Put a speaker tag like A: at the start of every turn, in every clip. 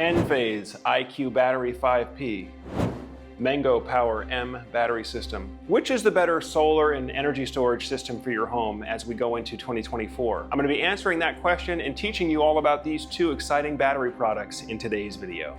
A: Enphase IQ Battery 5P, Mango Power M battery system. Which is the better solar and energy storage system for your home as we go into 2024? I'm going to be answering that question and teaching you all about these two exciting battery products in today's video.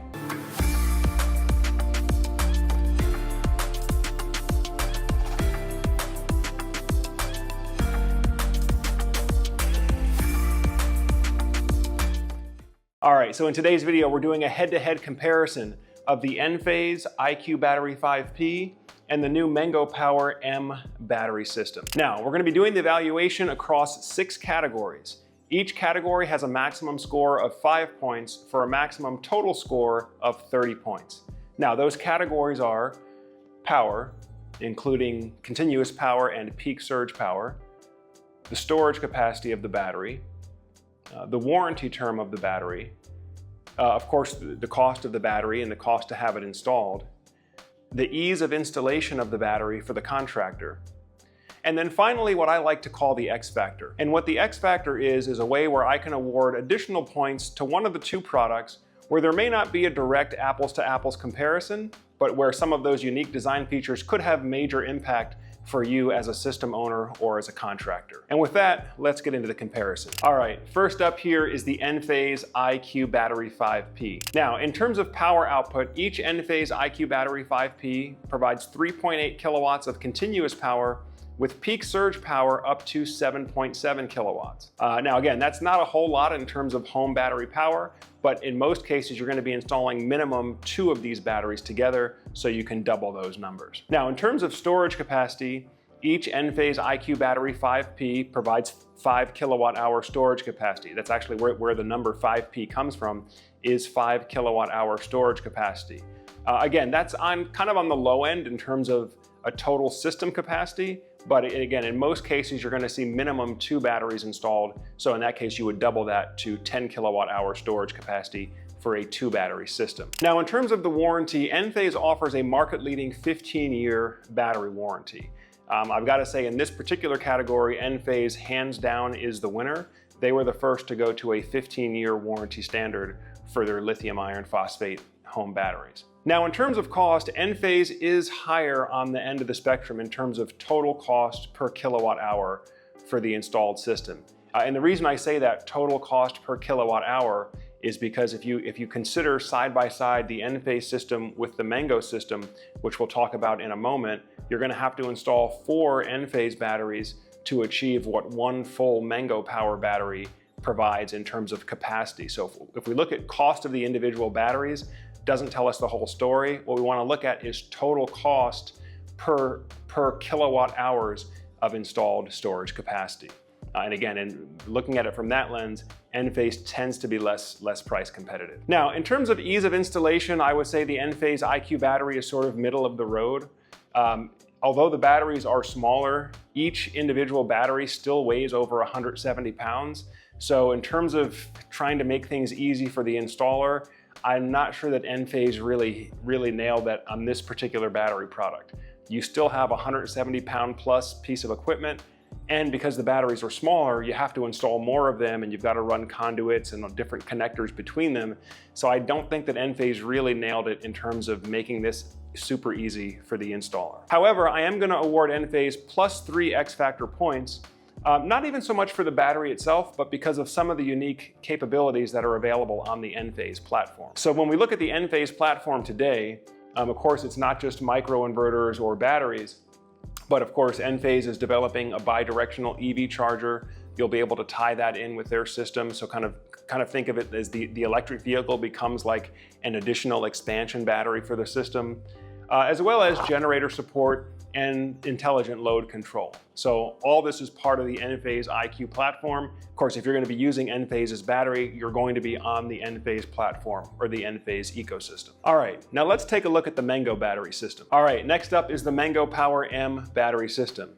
A: All right, so in today's video, we're doing a head-to-head comparison of the Enphase IQ Battery 5P and the new Mango Power M battery system. Now, we're gonna be doing the evaluation across 6 categories. Each category has a maximum score of 5 points for a maximum total score of 30 points. Now, those categories are power, including continuous power and peak surge power, the storage capacity of the battery, the warranty term of the battery, of course, the cost of the battery and the cost to have it installed, the ease of installation of the battery for the contractor, and then finally what I like to call the X factor. And what the X factor is a way where I can award additional points to one of the two products where there may not be a direct apples to apples comparison, but where some of those unique design features could have major impact for you as a system owner or as a contractor. And with that, let's get into the comparison. All right, first up here is the Enphase IQ Battery 5P. Now, in terms of power output, each Enphase IQ Battery 5P provides 3.8 kilowatts of continuous power with peak surge power up to 7.7 kilowatts. Now again, that's not a whole lot in terms of home battery power, but in most cases you're going to be installing minimum 2 of these batteries together, so you can double those numbers. Now in terms of storage capacity, each Enphase IQ Battery 5P provides 5 kilowatt hour storage capacity. That's actually where the number 5P comes from, is 5 kilowatt hour storage capacity. Again, that's kind of on the low end in terms of a total system capacity, but again, in most cases, you're gonna see minimum 2 batteries installed. So in that case, you would double that to 10 kilowatt hour storage capacity for a 2 battery system. Now, in terms of the warranty, Enphase offers a market-leading 15-year battery warranty. I've got to say, in this particular category, Enphase hands down is the winner. They were the first to go to a 15-year warranty standard for their lithium iron phosphate home batteries. Now, in terms of cost, Enphase is higher on the end of the spectrum in terms of total cost per kilowatt hour for the installed system. And the reason I say that total cost per kilowatt hour is because if you consider side by side the Enphase system with the Mango system, which we'll talk about in a moment, you're going to have to install 4 Enphase batteries to achieve what 1 full Mango Power battery provides in terms of capacity. So if we look at cost of the individual batteries, doesn't tell us the whole story. What we want to look at is total cost per kilowatt hours of installed storage capacity. And again, in looking at it from that lens, Enphase tends to be less price competitive. Now, in terms of ease of installation, I would say the Enphase IQ battery is sort of middle of the road. Although the batteries are smaller, each individual battery still weighs over 170 pounds. So in terms of trying to make things easy for the installer, I'm not sure that Enphase really nailed that on this particular battery product. You still have a 170 pound plus piece of equipment, and because the batteries are smaller, you have to install more of them and you've got to run conduits and different connectors between them. So I don't think that Enphase really nailed it in terms of making this super easy for the installer. However, I am going to award Enphase plus 3 X Factor points. Not even so much for the battery itself, but because of some of the unique capabilities that are available on the Enphase platform. So when we look at the Enphase platform today, of course, it's not just microinverters or batteries, but of course, Enphase is developing a bidirectional EV charger. You'll be able to tie that in with their system. So kind of think of it as the electric vehicle becomes like an additional expansion battery for the system, as well as generator support and intelligent load control. So all this is part of the Enphase IQ platform. Of course, if you're going to be using Enphase's battery, you're going to be on the Enphase platform or the Enphase ecosystem. All right, now let's take a look at the Mango battery system. All right, next up is the Mango Power M battery system.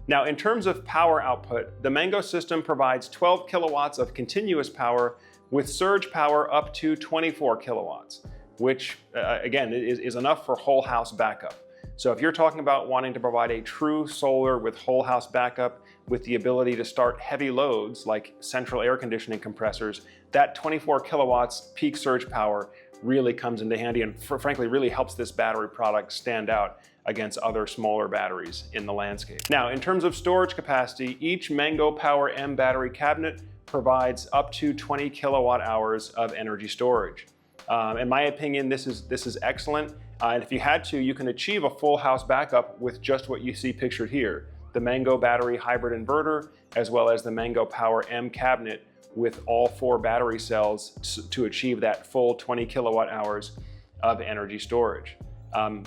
A: Now, in terms of power output, the Mango system provides 12 kilowatts of continuous power with surge power up to 24 kilowatts, which again is enough for whole house backup. So if you're talking about wanting to provide a true solar with whole house backup with the ability to start heavy loads like central air conditioning compressors, that 24 kilowatts peak surge power really comes into handy and frankly really helps this battery product stand out against other smaller batteries in the landscape. Now, in terms of storage capacity, each Mango Power M battery cabinet provides up to 20 kilowatt hours of energy storage. In my opinion, this is excellent. And if you had to, you can achieve a full house backup with just what you see pictured here: the Mango battery hybrid inverter, as well as the Mango Power M cabinet with all 4 battery cells to achieve that full 20 kilowatt hours of energy storage.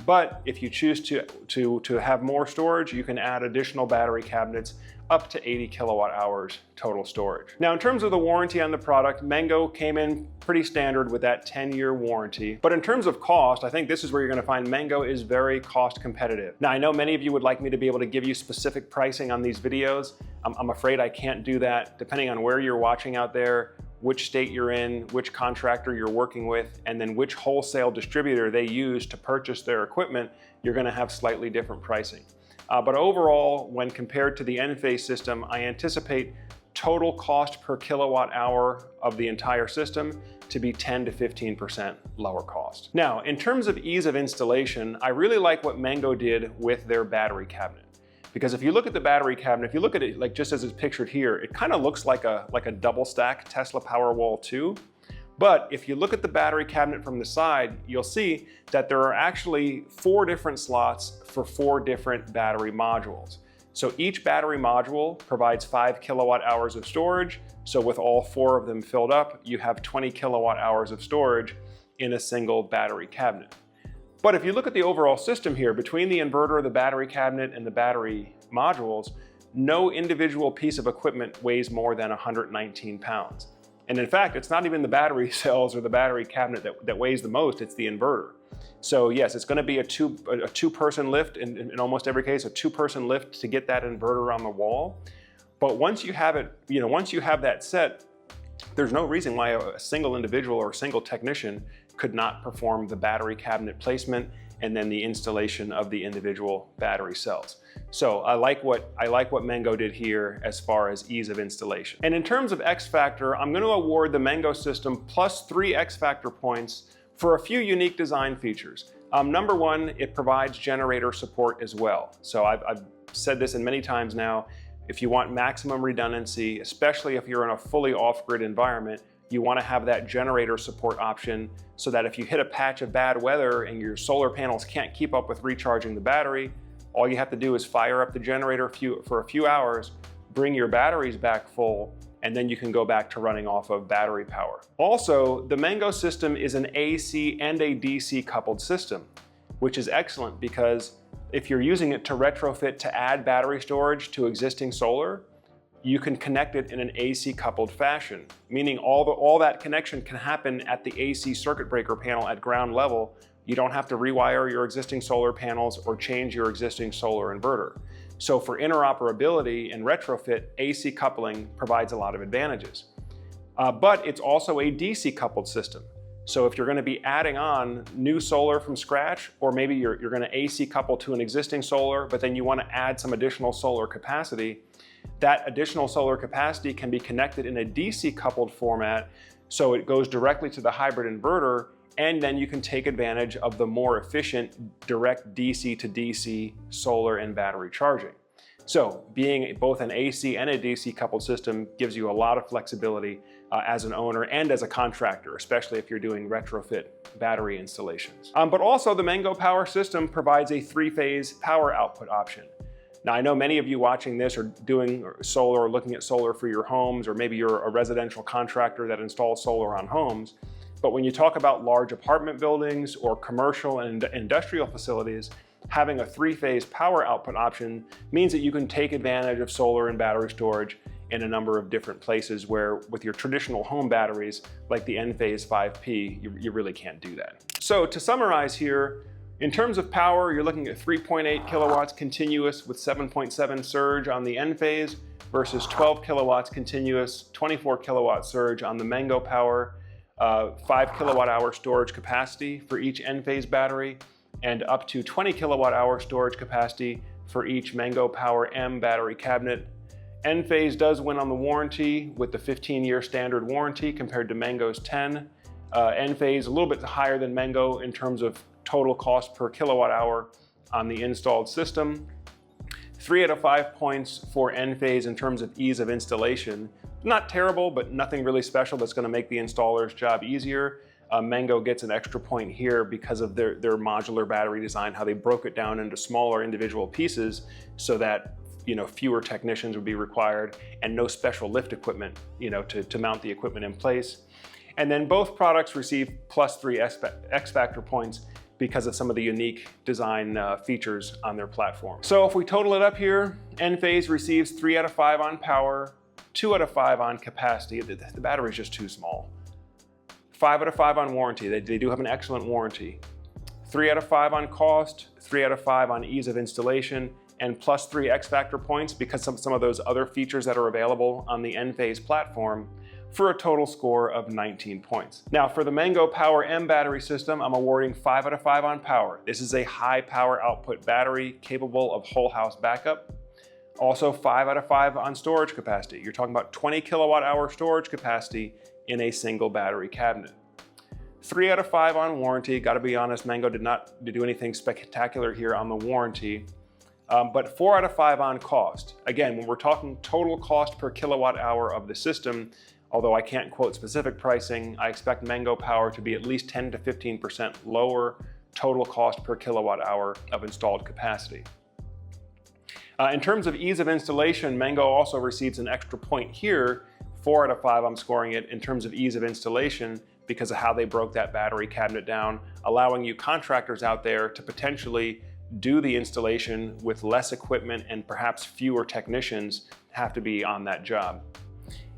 A: But if you choose to have more storage, you can add additional battery cabinets up to 80 kilowatt hours total storage. Now, in terms of the warranty on the product, Mango came in pretty standard with that 10-year warranty. But in terms of cost, I think this is where you're gonna find Mango is very cost competitive. Now, I know many of you would like me to be able to give you specific pricing on these videos. I'm afraid I can't do that. Depending on where you're watching out there, which state you're in, which contractor you're working with, and then which wholesale distributor they use to purchase their equipment, you're gonna have slightly different pricing. But overall, when compared to the Enphase system, I anticipate total cost per kilowatt hour of the entire system to be 10 to 15% lower cost. Now, in terms of ease of installation, I really like what Mango did with their battery cabinet. Because if you look at the battery cabinet, if you look at it like just as it's pictured here, it kind of looks like a double stack Tesla Powerwall 2. But if you look at the battery cabinet from the side, you'll see that there are actually 4 different slots for 4 different battery modules. So each battery module provides 5 kilowatt hours of storage. So with all 4 of them filled up, you have 20 kilowatt hours of storage in a single battery cabinet. But if you look at the overall system here, between the inverter, the battery cabinet, and the battery modules, no individual piece of equipment weighs more than 119 pounds. And in fact, it's not even the battery cells or the battery cabinet that weighs the most, it's the inverter. So yes, it's gonna be a two-person lift, in almost every case, a 2-person lift to get that inverter on the wall. But once you have it, once you have that set, there's no reason why a single individual or a single technician could not perform the battery cabinet placement and then the installation of the individual battery cells. So I like what Mango did here as far as ease of installation. And in terms of X Factor, I'm going to award the Mango system plus 3 X Factor points for a few unique design features. Number 1, it provides generator support as well. So I've said this many times now, if you want maximum redundancy, especially if you're in a fully off-grid environment, you want to have that generator support option so that if you hit a patch of bad weather and your solar panels can't keep up with recharging the battery, all you have to do is fire up the generator for a few hours, bring your batteries back full, and then you can go back to running off of battery power. Also, the Mango system is an AC and a DC coupled system, which is excellent because if you're using it to retrofit to add battery storage to existing solar, you can connect it in an AC coupled fashion, meaning all that connection can happen at the AC circuit breaker panel at ground level. You don't have to rewire your existing solar panels or change your existing solar inverter. So for interoperability and retrofit, AC coupling provides a lot of advantages. But it's also a DC coupled system. So if you're going to be adding on new solar from scratch, or maybe you're going to AC couple to an existing solar, but then you want to add some additional solar capacity, that additional solar capacity can be connected in a DC coupled format, so it goes directly to the hybrid inverter, and then you can take advantage of the more efficient direct DC to DC solar and battery charging. So being both an AC and a DC coupled system gives you a lot of flexibility as an owner and as a contractor, especially if you're doing retrofit battery installations. But also the Mango Power system provides a 3-phase power output option. Now, I know many of you watching this are doing solar or looking at solar for your homes, or maybe you're a residential contractor that installs solar on homes. But when you talk about large apartment buildings or commercial and industrial facilities, having a 3-phase power output option means that you can take advantage of solar and battery storage in a number of different places where with your traditional home batteries, like the Enphase 5P, you really can't do that. So to summarize here, in terms of power, you're looking at 3.8 kilowatts continuous with 7.7 surge on the Enphase versus 12 kilowatts continuous, 24 kilowatt surge on the Mango Power, 5 kilowatt hour storage capacity for each Enphase battery, and up to 20 kilowatt hour storage capacity for each Mango Power M battery cabinet. Enphase does win on the warranty with the 15-year standard warranty compared to Mango's 10. Enphase a little bit higher than Mango in terms of total cost per kilowatt hour on the installed system. 3 out of 5 points for Enphase in terms of ease of installation. Not terrible, but nothing really special that's going to make the installer's job easier. Mango gets an extra point here because of their modular battery design, how they broke it down into smaller individual pieces so that fewer technicians would be required and no special lift equipment to mount the equipment in place. And then both products receive +3 X Factor points because of some of the unique design features on their platform. So if we total it up here, Enphase receives 3 out of 5 on power, 2 out of 5 on capacity. The battery is just too small. 5 out of 5 on warranty. They do have an excellent warranty. 3 out of 5 on cost, 3 out of 5 on ease of installation, and +3 X Factor points because of some of those other features that are available on the Enphase platform, for a total score of 19 points. Now for the Mango Power M battery system, I'm awarding 5 out of 5 on power. This is a high power output battery capable of whole house backup. Also 5 out of 5 on storage capacity. You're talking about 20 kilowatt hour storage capacity in a single battery cabinet. 3 out of 5 on warranty. Gotta be honest, Mango did not do anything spectacular here on the warranty. But 4 out of 5 on cost. Again, when we're talking total cost per kilowatt hour of the system, although I can't quote specific pricing, I expect Mango Power to be at least 10 to 15% lower total cost per kilowatt hour of installed capacity. In terms of ease of installation, Mango also receives an extra point here. 4 out of 5 I'm scoring it in terms of ease of installation because of how they broke that battery cabinet down, allowing you contractors out there to potentially do the installation with less equipment and perhaps fewer technicians have to be on that job.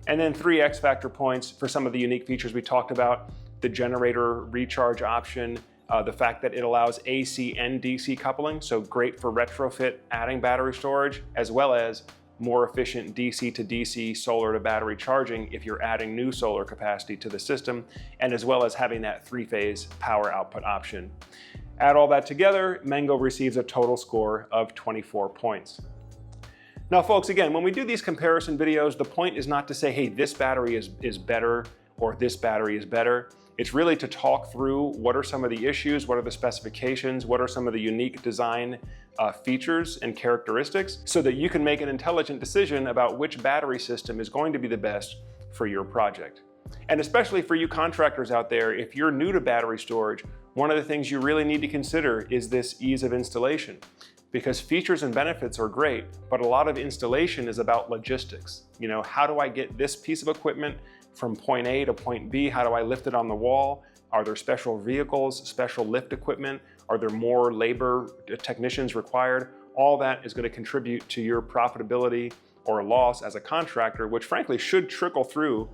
A: And then 3 X Factor points for some of the unique features we talked about, the generator recharge option, the fact that it allows AC and DC coupling, so great for retrofit adding battery storage, as well as more efficient DC to DC solar to battery charging if you're adding new solar capacity to the system, and as well as having that 3-phase power output option. Add all that together, Mango receives a total score of 24 points. Now folks, again, when we do these comparison videos, the point is not to say, hey, this battery is better or this battery is better. It's really to talk through what are some of the issues, what are the specifications, what are some of the unique design features and characteristics so that you can make an intelligent decision about which battery system is going to be the best for your project. And especially for you contractors out there, if you're new to battery storage, one of the things you really need to consider is this ease of installation. Because features and benefits are great, but a lot of installation is about logistics. How do I get this piece of equipment from point A to point B? How do I lift it on the wall? Are there special vehicles, special lift equipment? Are there more labor technicians required? All that is going to contribute to your profitability or loss as a contractor, which frankly should trickle through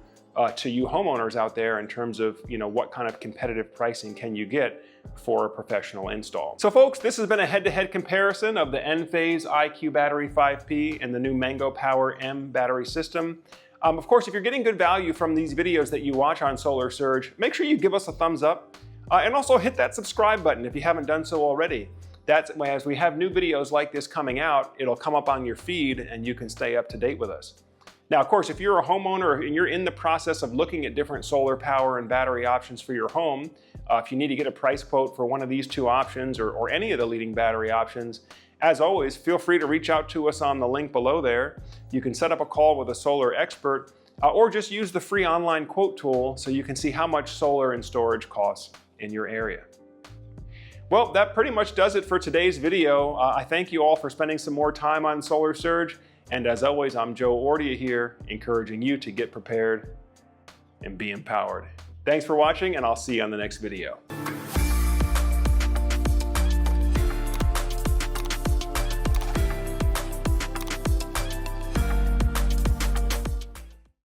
A: to you homeowners out there in terms of what kind of competitive pricing can you get for a professional install. So folks, this has been a head-to-head comparison of the Enphase IQ Battery 5P and the new Mango Power M battery system. Of course, if you're getting good value from these videos that you watch on Solar Surge, make sure you give us a thumbs up and also hit that subscribe button if you haven't done so already. That's as we have new videos like this coming out, it'll come up on your feed and you can stay up to date with us. Now, of course, if you're a homeowner and you're in the process of looking at different solar power and battery options for your home, if you need to get a price quote for one of these 2 options or any of the leading battery options, as always, feel free to reach out to us on the link below there. You can set up a call with a solar expert or just use the free online quote tool so you can see how much solar and storage costs in your area. Well, that pretty much does it for today's video. I thank you all for spending some more time on Solar Surge. And as always, I'm Joe Ordia here, encouraging you to get prepared and be empowered. Thanks for watching, and I'll see you on the next video.